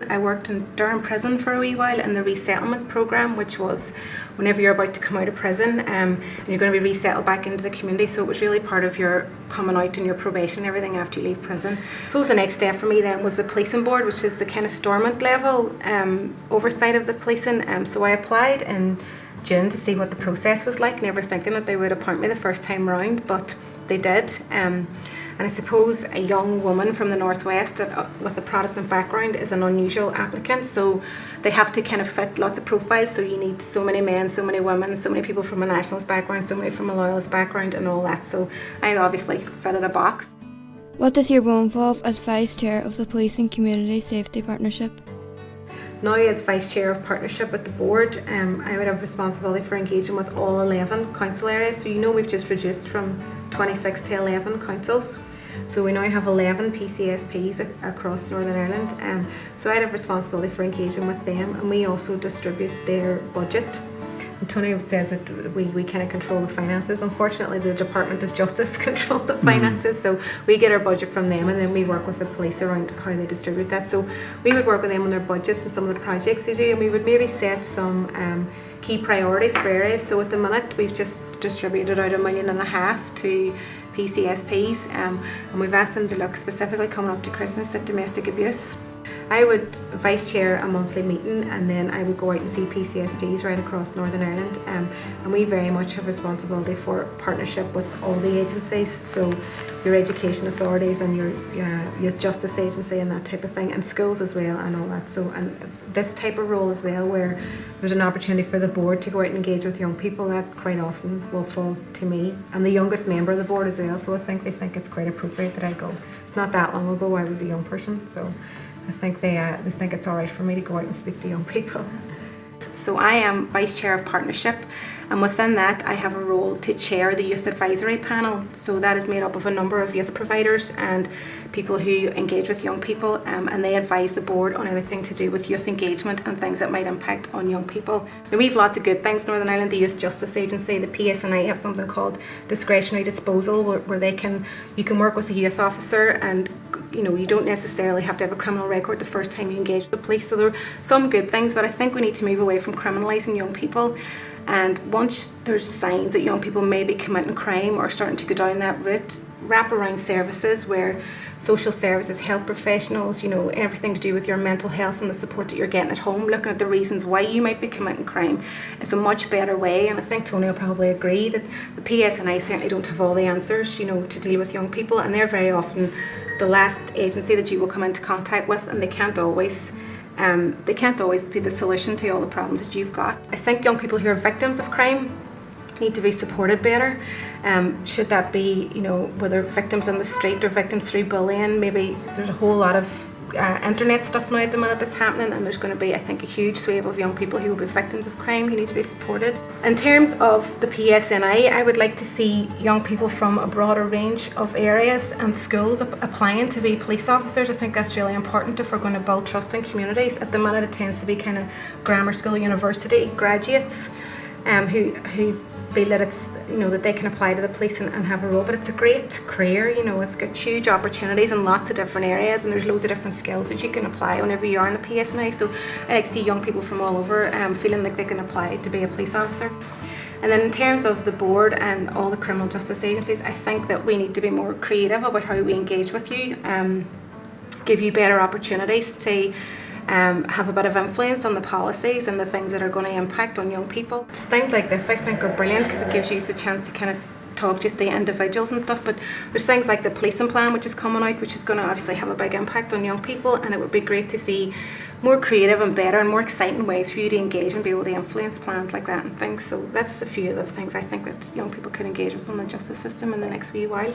I worked in Durham Prison for a wee while in the resettlement programme, which was whenever you're about to come out of prison and you're going to be resettled back into the community. So it was really part of your coming out and your probation and everything after you leave prison. I suppose the next step for me then was the policing board, which is the kind of Stormont level oversight of the policing. So I applied in June to see what the process was like, never thinking that they would appoint me the first time round, but they did. And I suppose a young woman from the Northwest with a Protestant background is an unusual applicant, so they have to kind of fit lots of profiles. So you need so many men, so many women, so many people from a nationalist background, so many from a loyalist background and all that. So I obviously fitted a box. What does your role involve as Vice Chair of the Police and Community Safety Partnership? Now, as Vice Chair of Partnership at the board, I would have responsibility for engaging with all 11 council areas. So we've just reduced from 26 to 11 councils. So we now have 11 PCSPs across Northern Ireland. So I'd have responsibility for engaging with them, and we also distribute their budget. And Tony says that we kind of control the finances. Unfortunately, the Department of Justice control the finances, so we get our budget from them, and then we work with the police around how they distribute that. So we would work with them on their budgets and some of the projects they do, and we would maybe set some key priorities for areas. So at the minute, we've just distributed out $1.5 million to PCSPs, and we've asked them to look specifically coming up to Christmas at domestic abuse. I would vice chair a monthly meeting, and then I would go out and see PCSPs right across Northern Ireland, and we very much have responsibility for partnership with all the agencies, so your education authorities and your youth justice agency and that type of thing, and schools as well and all that. So, and this type of role as well, where there's an opportunity for the board to go out and engage with young people, that quite often will fall to me. I'm the youngest member of the board as well, so I think they think it's quite appropriate that I go. It's not that long ago I was a young person, so I think they think it's all right for me to go out and speak to young people. So I am Vice Chair of Partnership, and within that I have a role to chair the Youth Advisory Panel. So that is made up of a number of youth providers and people who engage with young people, and they advise the board on anything to do with youth engagement and things that might impact on young people. Now, we have lots of good things in Northern Ireland. The Youth Justice Agency, the PSNI, have something called discretionary disposal, where you can work with a youth officer, and you don't necessarily have to have a criminal record the first time you engage with the police. So there are some good things, but I think we need to move away from criminalising young people. And once there's signs that young people may be committing crime or starting to go down that route, wraparound services where social services, health professionals, everything to do with your mental health and the support that you're getting at home, looking at the reasons why you might be committing crime, it's a much better way. And I think Tony will probably agree that the PSNI certainly don't have all the answers, to deal with young people, and they're very often the last agency that you will come into contact with, and they can't always be the solution to all the problems that you've got. I think young people who are victims of crime need to be supported better. Should that be, whether victims in the street or victims through bullying. Maybe there's a whole lot of internet stuff now at the minute that's happening, and there's going to be, I think, a huge swathe of young people who will be victims of crime who need to be supported. In terms of the PSNI, I would like to see young people from a broader range of areas and schools applying to be police officers. I think that's really important if we're going to build trust in communities. At the minute it tends to be kind of grammar school, university graduates who feel that it's that they can apply to the police and have a role, but it's a great career. It's got huge opportunities in lots of different areas, and there's loads of different skills that you can apply whenever you are in the PSNI. So I like to see young people from all over feeling like they can apply to be a police officer. And then in terms of the board and all the criminal justice agencies, I think that we need to be more creative about how we engage with you, give you better opportunities to have a bit of influence on the policies and the things that are going to impact on young people. Things like this I think are brilliant because it gives you the chance to kind of talk just to individuals and stuff, but there's things like the policing plan which is coming out, which is going to obviously have a big impact on young people, and it would be great to see more creative and better and more exciting ways for you to engage and be able to influence plans like that and things. So that's a few of the things I think that young people could engage with in the justice system in the next wee while.